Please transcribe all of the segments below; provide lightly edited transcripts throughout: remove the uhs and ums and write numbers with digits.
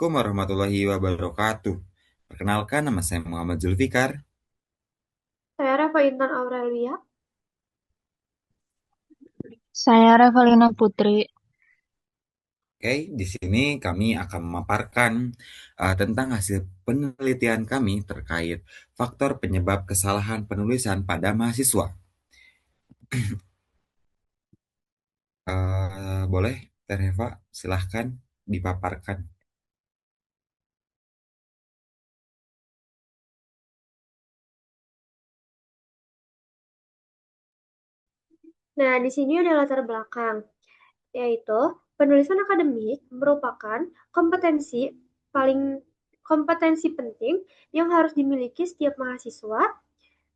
Assalamualaikum warahmatullahi wabarakatuh. Perkenalkan, nama saya Muhammad Zulfikar. Saya Reva Intan Aurelia. Saya Revalina Putri. Oke, di sini kami akan memaparkan tentang hasil penelitian kami terkait faktor penyebab kesalahan penulisan pada mahasiswa. Boleh, Teh Reva, silahkan dipaparkan. Nah, di sini ada latar belakang, yaitu penulisan akademik merupakan kompetensi paling kompetensi penting yang harus dimiliki setiap mahasiswa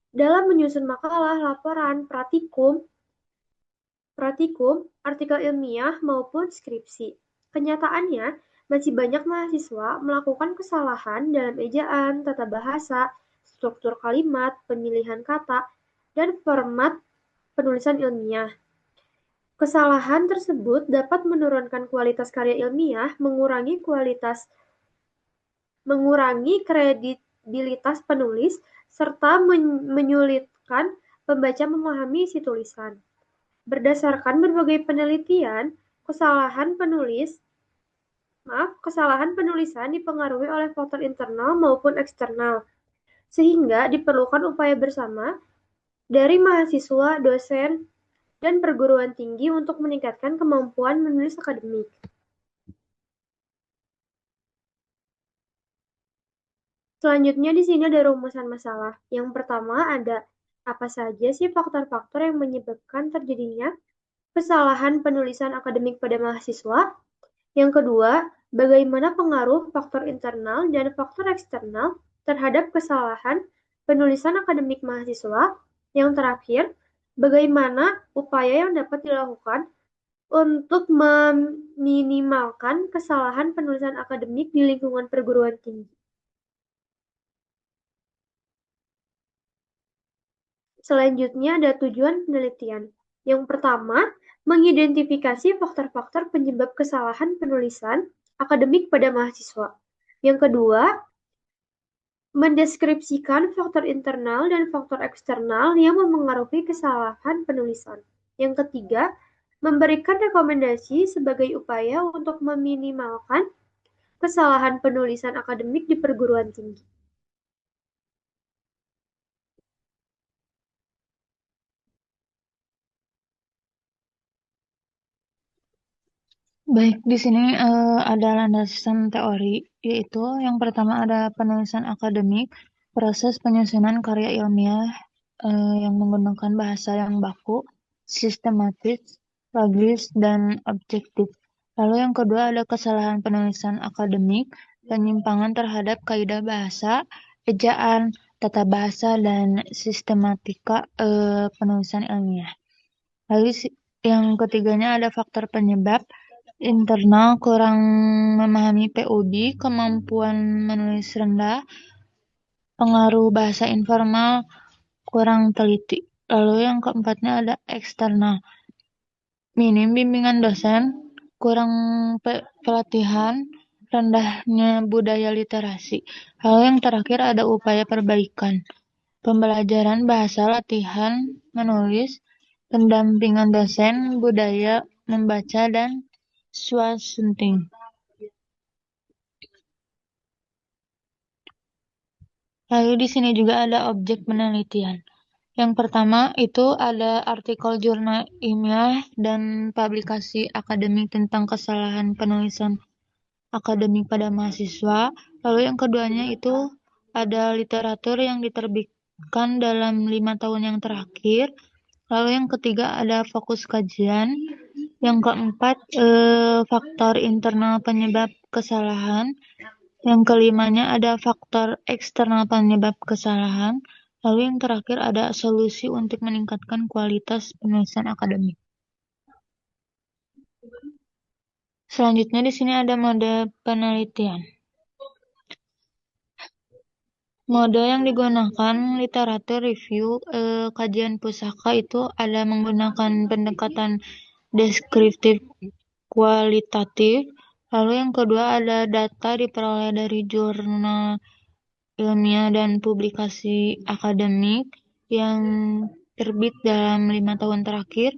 dalam menyusun makalah, laporan, praktikum, artikel ilmiah maupun skripsi. Kenyataannya, masih banyak mahasiswa melakukan kesalahan dalam ejaan, tata bahasa, struktur kalimat, pemilihan kata, dan format penulisan ilmiah. Kesalahan tersebut dapat menurunkan kualitas karya ilmiah, mengurangi kredibilitas penulis, serta menyulitkan pembaca memahami isi tulisan. Berdasarkan berbagai penelitian, kesalahan penulis kesalahan penulisan dipengaruhi oleh faktor internal maupun eksternal, sehingga diperlukan upaya bersama dari mahasiswa, dosen, dan perguruan tinggi untuk meningkatkan kemampuan menulis akademik. Selanjutnya di sini ada rumusan masalah. Yang pertama ada apa saja sih faktor-faktor yang menyebabkan terjadinya kesalahan penulisan akademik pada mahasiswa? Yang kedua, bagaimana pengaruh faktor internal dan faktor eksternal terhadap kesalahan penulisan akademik mahasiswa? Yang terakhir, bagaimana upaya yang dapat dilakukan untuk meminimalkan kesalahan penulisan akademik di lingkungan perguruan tinggi? Selanjutnya ada tujuan penelitian. Yang pertama, mengidentifikasi faktor-faktor penyebab kesalahan penulisan akademik pada mahasiswa. Yang kedua, mendeskripsikan faktor internal dan faktor eksternal yang memengaruhi kesalahan penulisan. Yang ketiga, memberikan rekomendasi sebagai upaya untuk meminimalkan kesalahan penulisan akademik di perguruan tinggi. Baik, di sini ada landasan teori, yaitu yang pertama ada penulisan akademik, proses penyusunan karya ilmiah yang menggunakan bahasa yang baku, sistematis, logis, dan objektif. Lalu yang kedua ada kesalahan penulisan akademik, penyimpangan terhadap kaidah bahasa, ejaan, tata bahasa, dan sistematika penulisan ilmiah. Lalu yang ketiganya ada faktor penyebab, internal kurang memahami POD, kemampuan menulis rendah, pengaruh bahasa informal, kurang teliti. Lalu yang keempatnya ada eksternal, minim bimbingan dosen, kurang pelatihan, rendahnya budaya literasi. Lalu yang terakhir ada upaya perbaikan, pembelajaran bahasa, latihan menulis, pendampingan dosen, budaya membaca, dan swasembada. Lalu di sini juga ada objek penelitian. Yang pertama itu ada artikel jurnal ilmiah dan publikasi akademik tentang kesalahan penulisan akademik pada mahasiswa. Lalu yang keduanya itu ada literatur yang diterbitkan dalam 5 tahun yang terakhir. Lalu yang ketiga ada fokus kajian. Yang keempat faktor internal penyebab kesalahan. Yang kelimanya ada faktor eksternal penyebab kesalahan. Lalu yang terakhir ada solusi untuk meningkatkan kualitas penulisan akademik. Selanjutnya di sini ada mode penelitian. Mode yang digunakan literatur review kajian pusaka itu ada menggunakan pendekatan deskriptif kualitatif, Lalu yang kedua ada data diperoleh dari jurnal ilmiah dan publikasi akademik yang terbit dalam 5 tahun terakhir.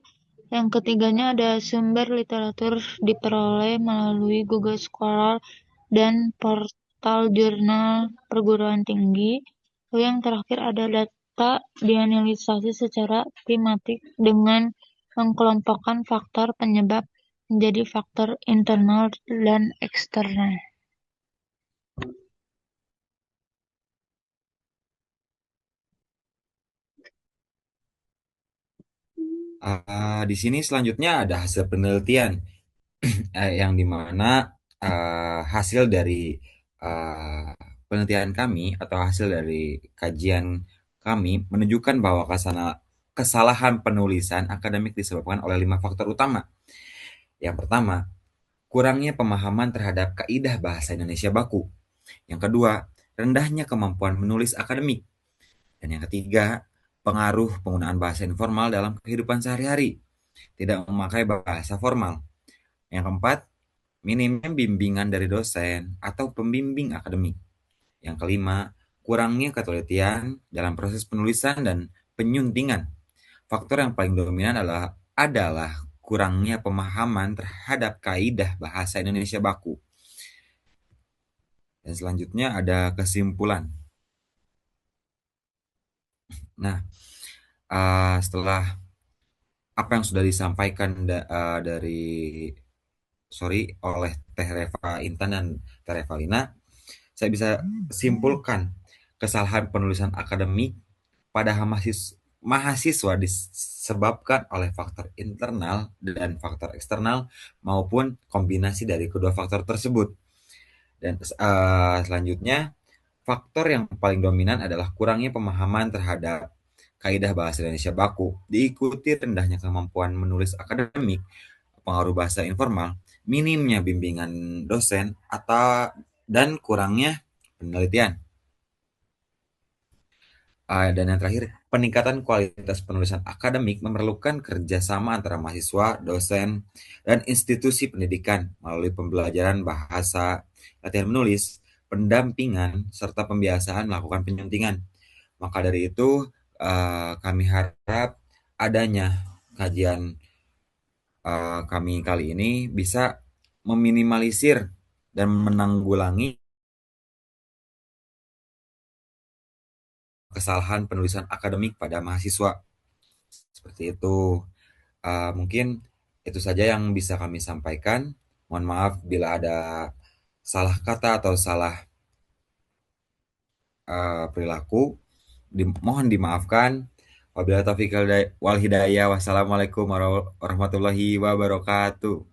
Yang ketiganya ada sumber literatur diperoleh melalui Google Scholar dan portal jurnal perguruan tinggi. Lalu yang terakhir ada data dianalisasi secara tematik dengan mengkelompokkan faktor penyebab menjadi faktor internal dan eksternal. Di sini selanjutnya ada hasil penelitian yang dimana hasil dari uh, penelitian kami atau hasil dari kajian kami menunjukkan bahwa kesalahan penulisan akademik disebabkan oleh 5 faktor utama. Yang pertama, kurangnya pemahaman terhadap kaidah bahasa Indonesia baku. Yang kedua, rendahnya kemampuan menulis akademik. Dan yang ketiga, pengaruh penggunaan bahasa informal dalam kehidupan sehari-hari, tidak memakai bahasa formal. Yang keempat, minimnya bimbingan dari dosen atau pembimbing akademik. Yang kelima, kurangnya ketelitian dalam proses penulisan dan penyuntingan. Faktor yang paling dominan adalah kurangnya pemahaman terhadap kaidah bahasa Indonesia baku. Dan selanjutnya ada kesimpulan. Nah, setelah apa yang sudah disampaikan oleh Teh Reva Intan dan Teh Reva Lina, saya bisa simpulkan kesalahan penulisan akademik pada mahasiswa disebabkan oleh faktor internal dan faktor eksternal maupun kombinasi dari kedua faktor tersebut. Dan selanjutnya, faktor yang paling dominan adalah kurangnya pemahaman terhadap kaidah bahasa Indonesia baku, diikuti rendahnya kemampuan menulis akademik, pengaruh bahasa informal, minimnya bimbingan dosen, dan kurangnya penelitian. Dan yang terakhir, peningkatan kualitas penulisan akademik memerlukan kerjasama antara mahasiswa, dosen, dan institusi pendidikan melalui pembelajaran bahasa, latihan menulis, pendampingan, serta pembiasaan melakukan penyuntingan. Maka dari itu, kami harap adanya kajian kami kali ini bisa meminimalisir dan menanggulangi kesalahan penulisan akademik pada mahasiswa. Seperti itu. Mungkin itu saja yang bisa kami sampaikan. Mohon maaf bila ada salah kata atau salah perilaku. Mohon dimaafkan. Wabillahi taufiq wal hidayah. Wassalamualaikum warahmatullahi wabarakatuh.